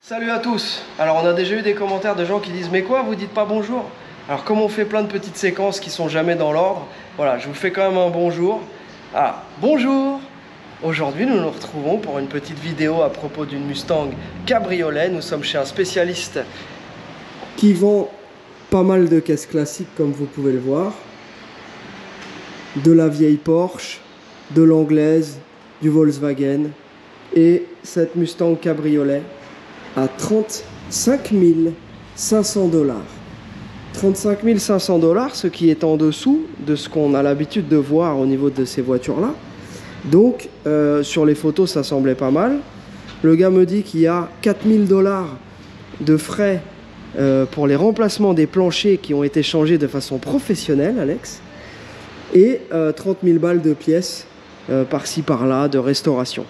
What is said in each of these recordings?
Salut à tous. Alors on a déjà eu des commentaires de gens qui disent mais quoi, vous dites pas bonjour? Alors comme on fait plein de petites séquences qui sont jamais dans l'ordre, voilà, je vous fais quand même un bonjour. Ah, bonjour. Aujourd'hui nous nous retrouvons pour une petite vidéo à propos d'une Mustang cabriolet. Nous sommes chez un spécialiste qui vend pas mal de caisses classiques comme vous pouvez le voir. De la vieille Porsche, de l'anglaise, du Volkswagen et cette Mustang cabriolet à 35 500 $. 35 500 $, ce qui est en dessous de ce qu'on a l'habitude de voir au niveau de ces voitures-là. Donc, sur les photos, ça semblait pas mal. Le gars me dit qu'il y a 4 000 $ de frais pour les remplacements des planchers qui ont été changés de façon professionnelle, Alex. Et 30 000 balles de pièces par-ci par-là de restauration.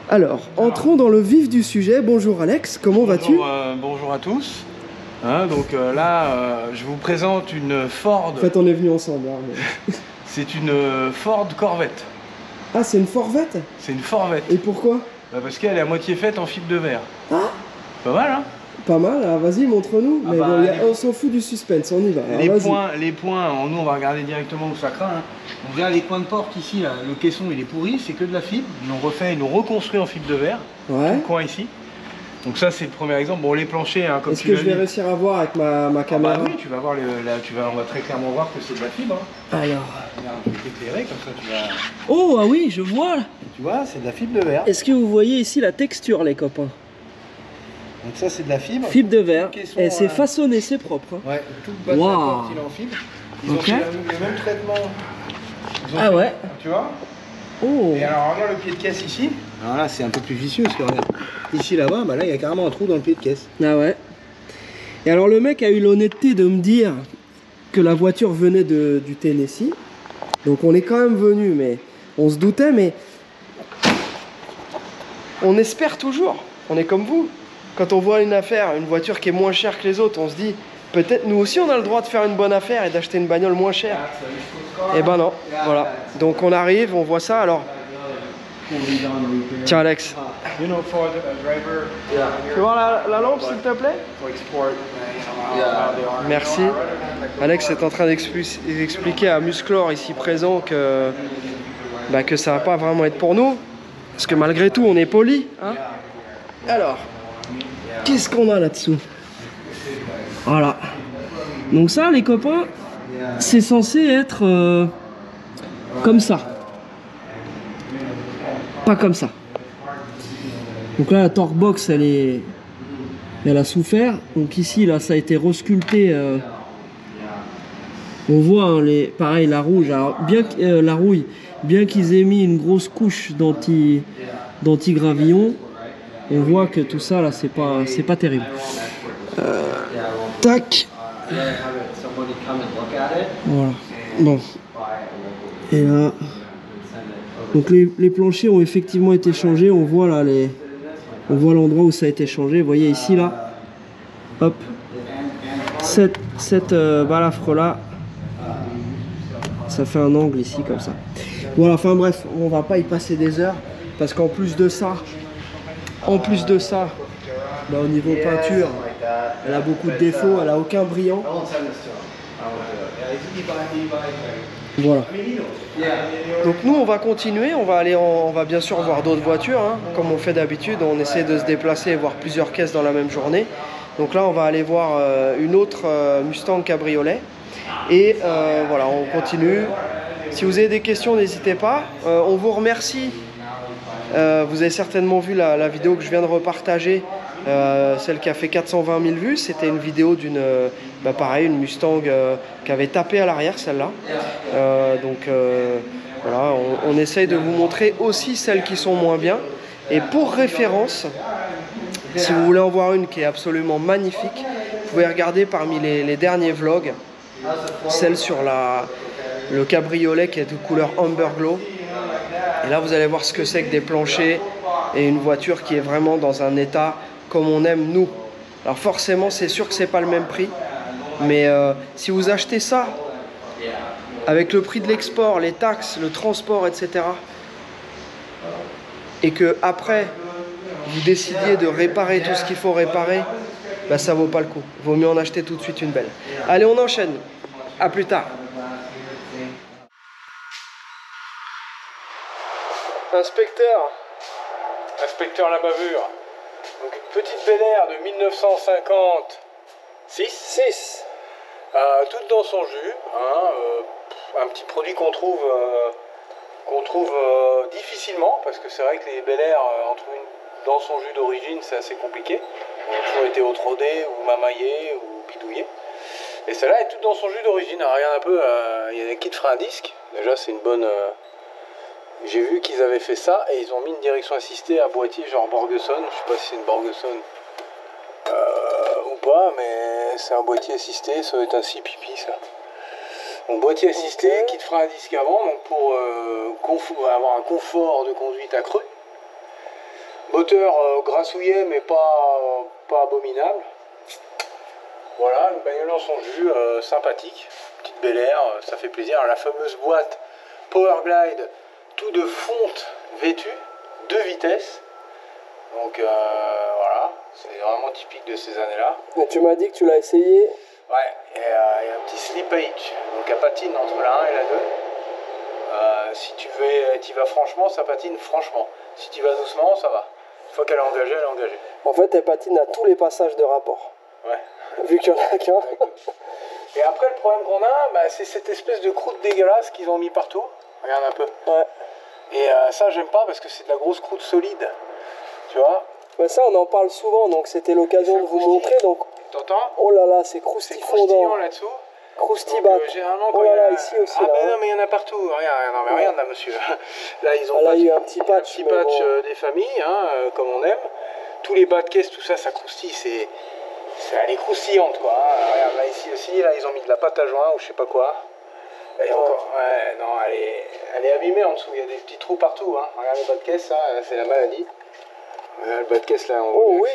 Alors, entrons dans le vif du sujet. Bonjour Alex, comment vas-tu? Bonjour à tous. Hein, donc là, je vous présente une Ford. En fait, on est venus ensemble. Hein, mais... C'est une Ford Corvette. Ah, c'est une Forvette? C'est une Forvette. Et pourquoi? Parce qu'elle est à moitié faite en fibre de verre. Ah, pas mal, hein? Pas mal, alors vas-y, montre-nous. Mais bon, on s'en fout du suspense, on y va. Les points, nous on va regarder directement où ça craint. Hein. On verra les coins de porte ici, là, le caisson il est pourri, c'est que de la fibre. Ils l'ont reconstruit en fibre de verre. Ouais. Tout le coin ici. Donc ça c'est le premier exemple. Bon, les planchers, hein, comme est-ce que je vais réussir à voir avec ma caméra? Bah oui, tu vas voir, on va très clairement voir que c'est de la fibre. Hein. Alors. Regarde, je vais t'éclairer, comme ça tu vas... Oh, ah oui, je vois. Tu vois, c'est de la fibre de verre. Est-ce que vous voyez ici la texture, les copains? Donc ça c'est de la fibre. Fibre de verre. Et c'est façonné, c'est propre. Hein. Ouais, tout le bas de la porte il est en fibre. Ils ont fait le même traitement. Ah ouais. Tu vois? Oh. Et alors regarde le pied de caisse ici. Alors là c'est un peu plus vicieux parce que regarde. Ici là-bas, bah là il y a carrément un trou dans le pied de caisse. Ah ouais. Et alors le mec a eu l'honnêteté de me dire que la voiture venait du Tennessee. Donc on est quand même venu, mais on se doutait, mais on espère toujours. On est comme vous. Quand on voit une affaire, une voiture qui est moins chère que les autres, on se dit peut-être nous aussi on a le droit de faire une bonne affaire et d'acheter une bagnole moins chère. Et ben non, voilà. Donc on arrive, on voit ça. Alors, tiens Alex, tu peux voir la lampe s'il te plaît? Merci. Alex est en train d'expliquer à Musclor ici présent que ça va pas vraiment être pour nous. Parce que malgré tout on est poli. Hein. Alors, qu'est-ce qu'on a là-dessous? Voilà. Donc ça les copains, c'est censé être comme ça. Pas comme ça. Donc là la torque-box elle a souffert. Donc ici là ça a été resculpté. On voit hein, pareil la rouge. Alors, la rouille, bien qu'ils aient mis une grosse couche d'anti-gravillon, on voit que tout ça là c'est pas terrible. Tac. Voilà. Bon. Et là. Donc les planchers ont effectivement été changés. On voit là on voit l'endroit où ça a été changé. Vous voyez ici là. Hop. Cette balafre là. Ça fait un angle ici comme ça. Voilà. Enfin bref, on va pas y passer des heures parce qu'en plus de ça, au niveau peinture, elle a beaucoup de défauts, elle a aucun brillant. Voilà. Donc nous on va continuer, on va bien sûr voir d'autres voitures, hein. Comme on fait d'habitude, on essaie de se déplacer et voir plusieurs caisses dans la même journée. Donc là on va aller voir une autre Mustang cabriolet. Et voilà, on continue. Si vous avez des questions, n'hésitez pas. On vous remercie. Vous avez certainement vu la vidéo que je viens de repartager, celle qui a fait 420 000 vues. C'était une vidéo d'une, pareil, une Mustang qui avait tapé à l'arrière, celle-là. Voilà, on essaye de vous montrer aussi celles qui sont moins bien. Et pour référence, si vous voulez en voir une qui est absolument magnifique, vous pouvez regarder parmi les derniers vlogs, celle sur le cabriolet qui est de couleur Amber Glow. Et là vous allez voir ce que c'est que des planchers et une voiture qui est vraiment dans un état comme on aime nous. Alors forcément c'est sûr que c'est pas le même prix, mais si vous achetez ça avec le prix de l'export, les taxes, le transport, etc. et que après vous décidiez de réparer tout ce qu'il faut réparer, bah, ça vaut pas le coup. Vaut mieux en acheter tout de suite une belle. Allez, on enchaîne. À plus tard. Inspecteur. Inspecteur la bavure. Donc une petite Bel Air de 1956. Toute dans son jus. Hein, un petit produit qu'on trouve difficilement, parce que c'est vrai que les Bel Air en trouver une dans son jus d'origine, c'est assez compliqué. Ils ont toujours été autorodés ou mamaillés ou bidouillés. Et celle-là est toute dans son jus d'origine. Regarde un peu, il y a des kits freins à disque. Déjà, c'est une bonne. J'ai vu qu'ils avaient fait ça et ils ont mis une direction assistée à boîtier genre Borgeson. Je sais pas si c'est une Borgeson ou pas, mais c'est un boîtier assisté. Ça doit être un CPP ça. Donc boîtier assisté, kit frein à disque avant, donc pour avoir un confort de conduite accru. Moteur grassouillet mais pas abominable. Voilà, une bagnole dans son jus, sympathique. Petite Bel Air, ça fait plaisir. La fameuse boîte Powerglide, tout de fonte vêtue, 2 vitesses. Donc voilà, c'est vraiment typique de ces années-là. Mais tu m'as dit que tu l'as essayé. Ouais, il y a un petit slippage, donc elle patine entre la 1 et la 2. Si tu vas franchement, ça patine franchement. Si tu vas doucement, ça va. Une fois qu'elle est engagée, elle est engagée. En fait, elle patine à tous les passages de rapport. Ouais. Vu qu'il y en a qu'un. Et après, le problème qu'on a, bah, c'est cette espèce de croûte dégueulasse qu'ils ont mis partout. Regarde un peu. Ouais. Et ça, j'aime pas parce que c'est de la grosse croûte solide. Tu vois? Mais ça, on en parle souvent, donc c'était l'occasion de vous montrer. Donc, t'entends? oh là là, c'est C'est croustillant croustillant là-dessous. Croustibat. Généralement, Oh là là, ici aussi. Ah, là, mais non, mais il y en a partout. Regarde, non, mais regarde là, monsieur. Là, ils ont là, il y a eu un petit patch. des familles, hein, comme on aime. Tous les bas de caisse, tout ça, ça croustille. Elle est croustillante, quoi. Hein. Regarde, là, ici aussi, là, ils ont mis de la pâte à joint ou je sais pas quoi. Et encore, ouais, non, elle est abîmée en dessous. Il y a des petits trous partout. Hein. Regarde les bas de caisse, ça, c'est la maladie. Le bas de caisse, là, on voit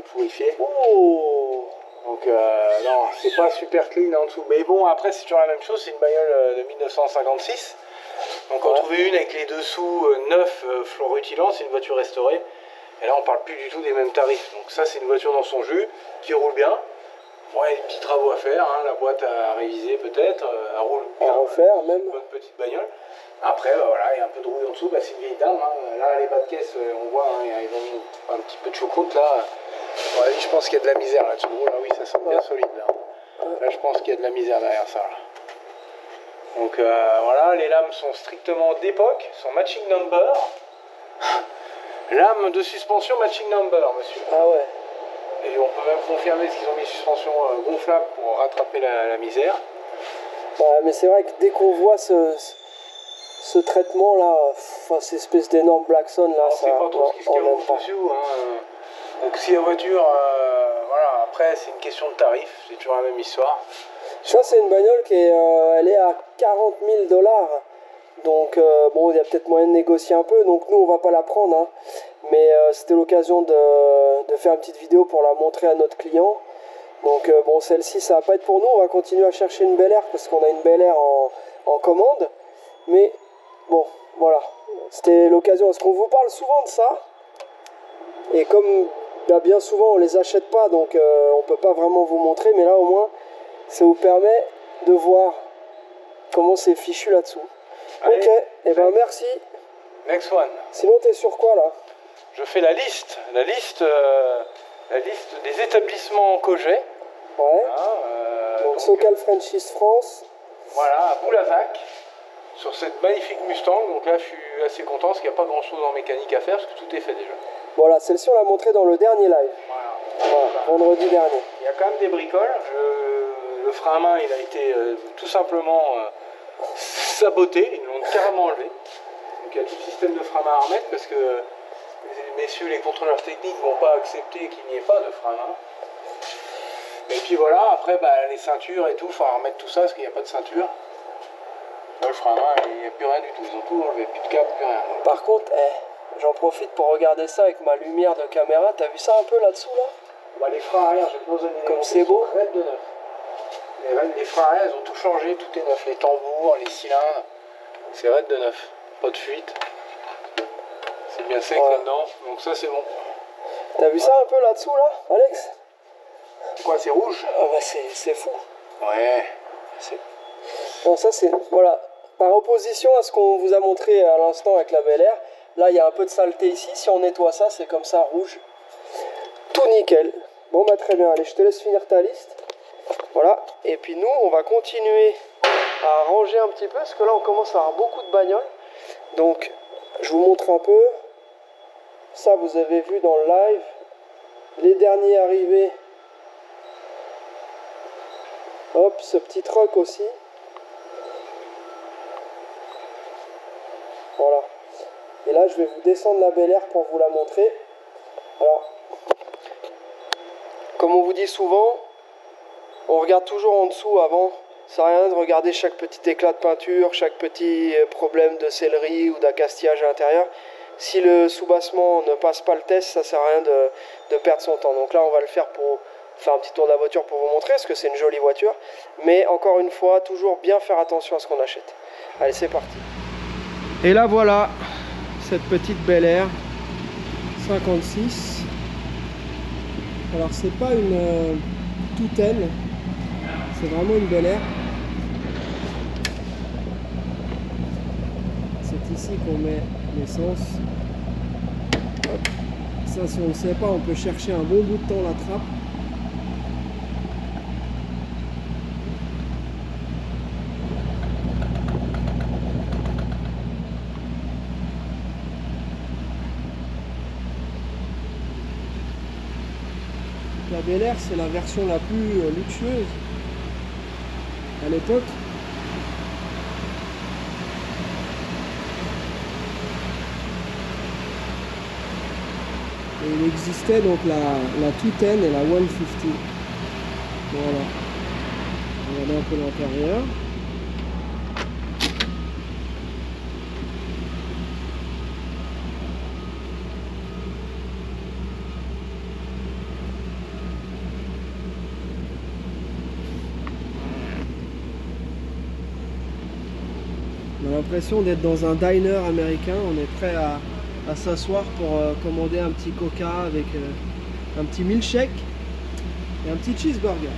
pourrifié. Oh. Donc non, c'est pas super clean en dessous. Mais bon, après c'est toujours la même chose, c'est une bagnole de 1956. Donc en trouver une avec les dessous neufs, florutilants, c'est une voiture restaurée. Et là on parle plus du tout des mêmes tarifs. Donc ça c'est une voiture dans son jus, qui roule bien. Bon, il y a des petits travaux à faire, hein, la boîte à réviser peut-être, elle roule bien. À refaire même. Une bonne petite bagnole. Après bah, voilà, il y a un peu de rouille en dessous, bah, c'est une vieille dame. Hein. Là les bas de caisse, on voit, hein, ils ont mis un petit peu de choucroute là. Ouais, je pense qu'il y a de la misère là-dessus. Oh là oui, ça semble bien solide là. Là, je pense qu'il y a de la misère derrière ça. Là. Donc voilà, les lames sont strictement d'époque, sont matching number. Lame de suspension matching number, monsieur. Ah ouais. Et on peut même confirmer qu'ils ont mis suspension gonflable pour rattraper la misère. Ouais, mais c'est vrai que dès qu'on voit ce traitement là, enfin cette espèce d'énorme Blackson là, ça, pas trop ce qui se camoufle dessous. Hein. Donc si la voiture, voilà, après c'est une question de tarif, c'est toujours la même histoire. Ça c'est une bagnole qui est, elle est à 40 000 $. Donc bon, il y a peut-être moyen de négocier un peu, donc nous on va pas la prendre, hein. Mais c'était l'occasion de faire une petite vidéo pour la montrer à notre client. Donc bon, celle-ci ça va pas être pour nous, on va continuer à chercher une Bel Air parce qu'on a une Bel Air en commande. Mais bon, voilà, c'était l'occasion, parce qu'on vous parle souvent de ça. Et comme bien souvent on les achète pas, donc on peut pas vraiment vous montrer, mais là au moins ça vous permet de voir comment c'est fichu là-dessous. Ok, et ben merci. Next one. Sinon t'es sur quoi là? Je fais la liste des établissements Coget. Ouais. Hein, donc Socal Franchise France. Voilà, à Boulavac, sur cette magnifique Mustang. Donc là je suis assez content parce qu'il n'y a pas grand chose en mécanique à faire parce que tout est fait déjà. Voilà, celle-ci on l'a montrée dans le dernier live. Voilà, vendredi dernier. Il y a quand même des bricoles. Le frein à main il a été tout simplement saboté, ils l'ont carrément enlevé. Donc il y a tout le système de frein à main à remettre parce que messieurs les contrôleurs techniques ne vont pas accepter qu'il n'y ait pas de frein à main. Et puis voilà, après bah, les ceintures et tout, il faudra remettre tout ça parce qu'il n'y a pas de ceinture. Là le frein à main, il n'y a plus rien du tout, ils ont tout enlevé, plus de câble, plus rien. Par contre, j'en profite pour regarder ça avec ma lumière de caméra, t'as vu ça un peu là-dessous là? Bah, les freins arrière, j'ai pas besoin de comme c'est beau. Raides de neuf. Les freins arrière, ils ont tout changé, tout est neuf, les tambours, les cylindres, c'est raide de neuf, pas de fuite. C'est bien sec là-dedans, donc ça c'est bon. T'as vu ça un peu là-dessous là, Alex? Quoi, c'est rouge? Ah bah c'est fou. Ouais. Non, ça c'est... Voilà. Par opposition à ce qu'on vous a montré à l'instant avec la Bel Air, là il y a un peu de saleté ici. Si on nettoie ça, c'est comme ça, rouge. Tout nickel. Bon bah très bien, allez, je te laisse finir ta liste. Voilà. Et puis nous, on va continuer à ranger un petit peu, parce que là on commence à avoir beaucoup de bagnoles. Donc, je vous montre un peu. Ça, vous avez vu dans le live. Les derniers arrivés. Hop, ce petit truck aussi. Voilà. Et là, je vais vous descendre la Bel Air pour vous la montrer. Alors, comme on vous dit souvent, on regarde toujours en dessous avant. Ça sert à rien de regarder chaque petit éclat de peinture, chaque petit problème de sellerie ou d'accastillage à l'intérieur. Si le soubassement ne passe pas le test, ça sert à rien de perdre son temps. Donc là, on va le faire pour faire un petit tour de la voiture pour vous montrer, parce que c'est une jolie voiture. Mais encore une fois, toujours bien faire attention à ce qu'on achète. Allez, c'est parti. Et là, voilà, cette petite Bel Air 56. Alors, c'est pas une Toutaine, c'est vraiment une Bel Air. C'est ici qu'on met l'essence. Ça, si on ne sait pas, on peut chercher un bon bout de temps la trappe. La Bel Air, c'est la version la plus luxueuse à l'époque. Et il existait donc la 210 et la 150. Voilà. Regardez un peu l'intérieur. On a l'impression d'être dans un diner américain. On est prêt à s'asseoir pour commander un petit coca avec un petit milkshake et un petit cheeseburger.